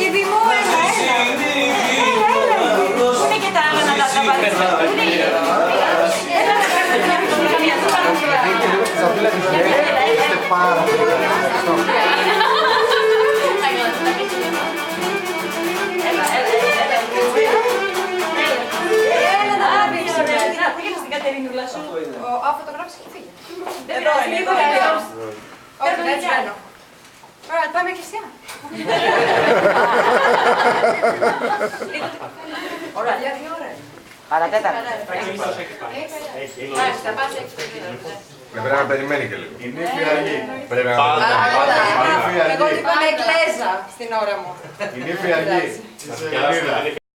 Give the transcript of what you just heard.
Η Δημούλα, πού είναι και τα άλλα να τα βάλεις, πού είναι η έλα να κάνουμε μια φωτογραφία, το παρακολουθώ. Είστε πάρα πολύ Πού πήγαινε στην Κατερίνουλα σου. Ο φωτογράφος έχει φύγει. Εδώ είναι, εδώ είναι. Όχι, δεν τσιάνω. Ωραία, πάμε Χριστιαν. Ωραία. Για 2 ώρες. Παρατέταρτα. Θα πας έξω. Πρέπει να περιμένει και λίγο. Η νύφη Αργή. Πρέπει να Εγώ είπα με Εγγλέζα στην ώρα μου. Η νύφη Αργή.